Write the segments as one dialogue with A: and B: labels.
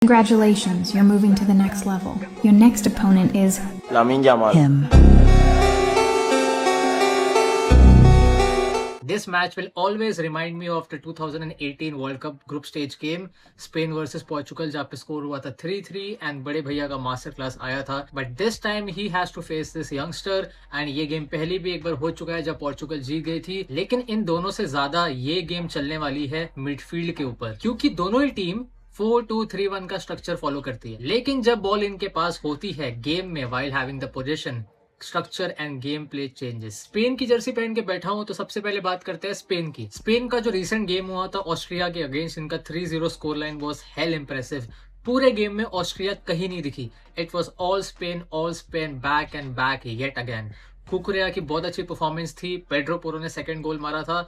A: Congratulations, you're moving to the next level. Your next opponent is
B: Lamine Yamal.
A: him.
C: This match will always remind me of the 2018 World Cup group stage game Spain versus Portugal, जहाँ पे score हुआ था 3-3 and बड़े भैया का master class आया था. But this time he has to face this youngster and ये गेम पहले भी एक बार हो चुका है जब पोर्चुगल जीत गई थी. लेकिन इन दोनों से ज्यादा ये गेम चलने वाली है मिडफील्ड के ऊपर, क्योंकि दोनों ही टीम 4-2-3-1 का स्ट्रक्चर फॉलो करती है. लेकिन जब बॉल इनके पास होती है गेम में while having the position, structure end game play changes. Spain की जर्सी पहन के बैठा हूं तो सबसे पहले बात करते हैं स्पेन की. स्पेन का जो रिसेंट गेम हुआ था ऑस्ट्रिया के अगेंस्ट, इनका 3-0 score line was hello impressive. पूरे गेम में ऑस्ट्रिया कहीं नहीं दिखी. It was all Spain back and back yet again. कुकुरेया की बहुत अच्छी परफॉर्मेंस थी. पेड्रो पोरो ने सेकंड गोल मारा था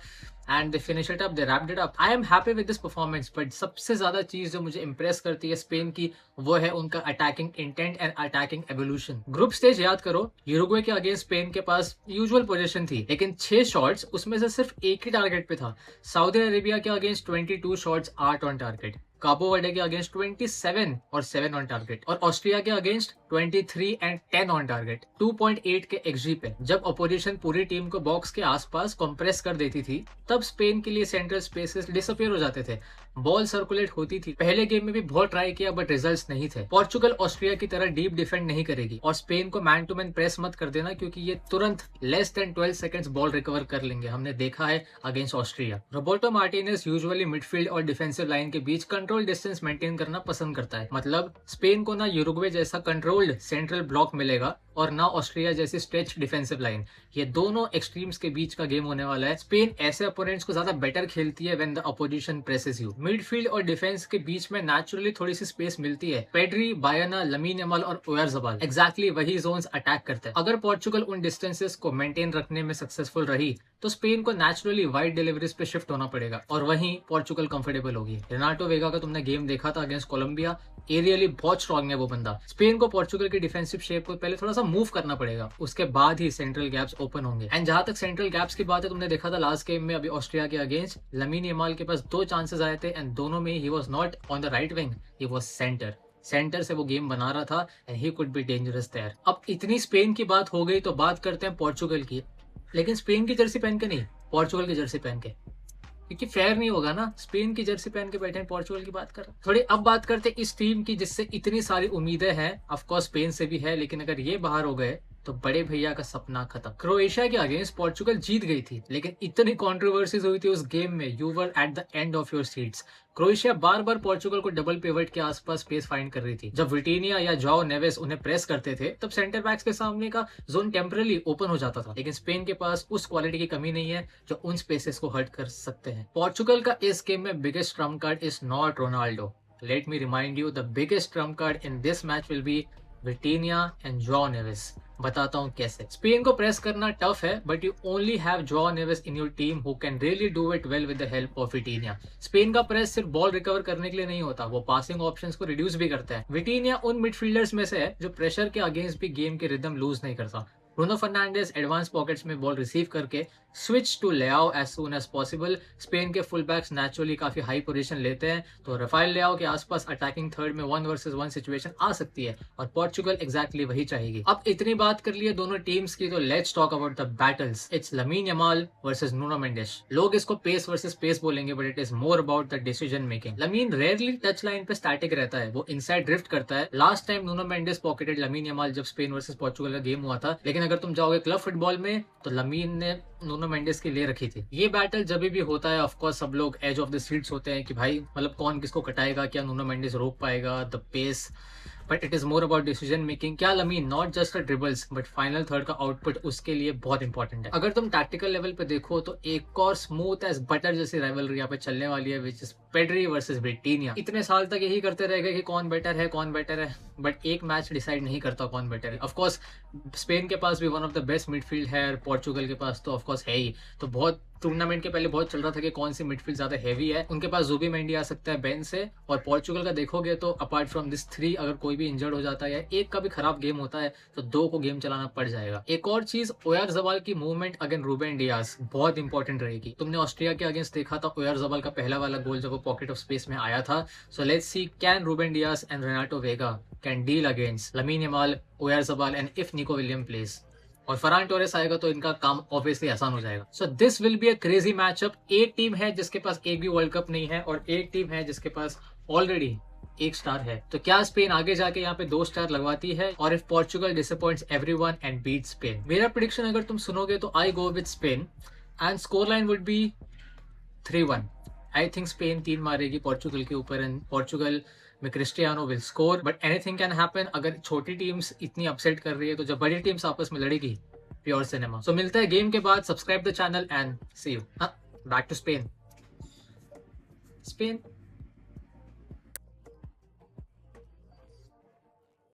C: and they finish it up, they wrapped it up. I am happy with this performance. But सबसे ज्यादा चीज जो मुझे इंप्रेस करती है स्पेन की, वो है उनका attacking intent and attacking evolution. Group stage याद करो, यूरुग्वे के अगेंस्ट स्पेन के पास यूजुअल पोजीशन थी, लेकिन 6 शॉट्स उसमें से सिर्फ एक ही टारगेट पे था. सऊदी अरेबिया के against 22 shots 8 on target. Cabo Verde के अगेंस्ट 27 और 7 ऑन टारगेट. और ऑस्ट्रिया के अगेंस्ट 23 एंड 10 ऑन टारगेट. 2.8 के एक्सजी पे. जब अपोजिशन पूरी टीम को बॉक्स के आसपास कंप्रेस कर देती थी, तब स्पेन के लिए सेंट्रल स्पेसेस डिसअपियर हो जाते थे. बॉल सर्कुलेट होती थी. पहले गेम में भी बहुत ट्राई किया बट रिजल्ट्स नहीं थे. पोर्चुगल ऑस्ट्रिया की तरह डीप डिफेंड नहीं करेगी और स्पेन को मैन टू मैन प्रेस मत कर देना, क्योंकि ये तुरंत less than 12 seconds ball recover कर लेंगे. हमने देखा है against Austria. Roberto Martinez usually midfield और डिफेंसिव लाइन के बीच कंट्रोल डिस्टेंस मेंटेन करना पसंद करता है. मतलब स्पेन को ना यूरुग्वे जैसा कंट्रोल्ड सेंट्रल ब्लॉक मिलेगा और ना ऑस्ट्रिया जैसी स्ट्रेच डिफेंसिव लाइन. ये दोनों एक्सट्रीम्स के बीच का गेम होने वाला है. स्पेन ऐसे अपोनेंट्स को ज्यादा बेटर खेलती है when the opposition presses you. Midfield और डिफेंस के बीच में नेचुरली थोड़ी सी स्पेस मिलती है. पेड्री, बायना, लमीन यमाल और ओयारज़ाबाल एग्जैक्टली वही जोन्स अटैक करते हैं. अगर पोर्चुगल उन डिस्टेंसेस को मेंटेन रखने में सक्सेसफुल रही तो स्पेन को नेचुरली वाइड डिलीवरीज पे शिफ्ट होना पड़ेगा और वहीं पोर्चुगल कंफर्टेबल होगी. रेनाटो वेगा का तुमने गेम देखा था अगेंस्ट कोलंबिया. एरियली बहुत स्ट्रांग है वो बंदा. स्पेन को पोर्चुगल की डिफेंसिव शेप को पहले थोड़ा सा मूव करना पड़ेगा, उसके बाद ही सेंट्रल गैप्स ओपन होंगे. एंड जहां तक सेंट्रल गैप्स की बात है, तुमने देखा था लास्ट गेम में अभी ऑस्ट्रिया के अगेंस्ट लमीन यमाल के पास 2 चांसेस आए थे एंड दोनों में ही was not on the right wing, he was centre से वो गेम बना रहा था and he could be dangerous there. अब इतनी स्पेन की बात हो गई तो बात करते हैं पोर्चुगल की. लेकिन स्पेन की जर्सी पहन के नहीं, पोर्चुगल की जर्सी पहन के, क्योंकि फेयर नहीं होगा ना. स्पेन की जर्सी पहन के बैठे हैं, पोर्चुगल की बात कर. थोड़ी अब बात करते हैं इस टीम की जिससे इतनी सारी उम्मीदें हैं. ऑफ कोर्स स्पेन से भी है, लेकिन अगर ये बाहर हो गए तो बड़े भैया का सपना खत्म. क्रोएशिया के अगेंस्ट पोर्चुगल जीत गई थी, लेकिन इतनी कंट्रोवर्सीज हुई थी उस गेम में. You were at the end of your seats. Croatia bar bar Portugal को डबल पिवट के आसपास स्पेस फाइंड कर रही थी. जब विटिनिया या जोआओ नेवेस उन्हें प्रेस करते थे, तब सेंटर बैक्स के सामने का जोन टेम्पररी ओपन हो जाता था. लेकिन स्पेन के पास उस क्वालिटी की कमी नहीं है जो उन स्पेसेस को हर्ट कर सकते हैं. पोर्चुगल का इस गेम में biggest Trump card is not Ronaldo. Let me remind you, the biggest Trump card in this match will be Vitinha and Joao Neves. बताता हूँ कैसे. स्पेन को प्रेस करना टफ है, but you only have Joao Neves in your team who can really do it well with the help of Vitinha. Spain का press सिर्फ ball recover करने के लिए नहीं होता, वो पासिंग ऑप्शंस को रिड्यूस भी करता है. विटिनिया उन मिडफील्डर्स में से है जो प्रेशर के अगेंस्ट भी गेम के रिदम लूज नहीं करता. ब्रूनो फर्नांडिस एडवांस पॉकेट्स में बॉल रिसीव करके switch to Leao as soon as possible. Spain के फुल बैक्स नेचुरली काफी हाई पोजीशन लेते हैं, तो राफेल लेआओ के आसपास अटैकिंग थर्ड में 1 वर्सेस 1 सिचुएशन आ सकती है और पोर्चुगल एग्जैक्टली वही चाहेगी. अब इतनी बात कर लिए दोनों टीम्स की, तो let's talk about the battles. It's lamin Yamal versus नुनो मेंडेस. लोग इसको पेस वर्सेस पेस बोलेंगे, but it is more about the decision making. Lamin rarely touch line पे स्टैटिक रहता है, वो इनसाइड ड्रिफ्ट करता है. लास्ट टाइम नुनो मेंडेस पॉकेटेड लमीन यमाल जब स्पेन वर्सेस पोर्चुगल का गेम हुआ था. लेकिन अगर तुम जाओगे क्लब फुटबॉल में तो लमीन ने नुनो मेंडेस की ले रखी थी. ये बैटल जब भी होता है, ऑफ कोर्स सब लोग एज ऑफ द सीट्स होते हैं कि भाई मतलब कौन किसको कटाएगा, क्या नुनो मेंडेस रोक पाएगा the pace. But it is more about decision making. क्या Lamine not just dribbles but final third का आउटपुट उसके लिए बहुत इंपॉर्टेंट है. अगर तुम टैक्टिकल लेवल पे देखो तो एक और स्मूथ एज बटर जैसी राइवलरी यहाँ पे चलने वाली है, which is Pedri versus Vitinha. इतने साल तक यही करते रहेगा कि कौन बेटर है, बट एक मैच डिसाइड नहीं करता कौन बेटर है. ऑफ कोर्स स्पेन के पास भी one of the best midfield है और पोर्चुगल के पास तो ऑफ कोर्स है ही, तो बहुत टूर्नामेंट के पहले बहुत चल रहा था कि कौन सी मिडफील्ड ज्यादा हैवी है। उनके पास जुबिमेंडी आ सकता है बेंच से, और पोर्चुगल का देखोगे तो अपार्ट फ्रॉम दिस 3 अगर कोई भी इंजर्ड हो जाता है या एक का भी खराब गेम होता है तो 2 को गेम चलाना पड़ जाएगा। एक और चीज, ओयारज़ाबाल की मूवमेंट अगेन रूबेन डियास बहुत इंपॉर्टेंट रहेगी। तुमने ऑस्ट्रिया के अगेंस्ट देखा था ओयारज़ाबाल का पहला वाला गोल जब वो पॉकेट ऑफ स्पेस में आया था। So let's see can Ruben Dias and Renato Veiga can deal against Lamine Yamal, Oyarzabal and if Nico William plays, और फरान टोरेस आएगा तो इनका काम ऑब्वियसली आसान हो जाएगा। So this will be a crazy matchup. एक टीम है जिसके पास एक भी वर्ल्ड कप नहीं है और एक टीम है जिसके पास ऑलरेडी एक स्टार है। तो क्या स्पेन आगे जाके यहाँ पे 2 स्टार लगवाती है, और if Portugal disappoints everyone and beat Spain? मेरा प्रेडिक्शन अगर तुम सुनोगे तो I go with Spain and score line would be 3-1। I think Spain 3 मारेगी पोर्चुगल के ऊपर एंड पोर्चुगल में Cristiano will score, but anything can happen. अगर छोटी टीम्स इतनी अपसेट कर रही है तो जब बड़ी टीम्स आपस में लड़ेगी, प्योर सिनेमा। सो मिलता है गेम के बाद। Subscribe the channel and see you. Back to Spain.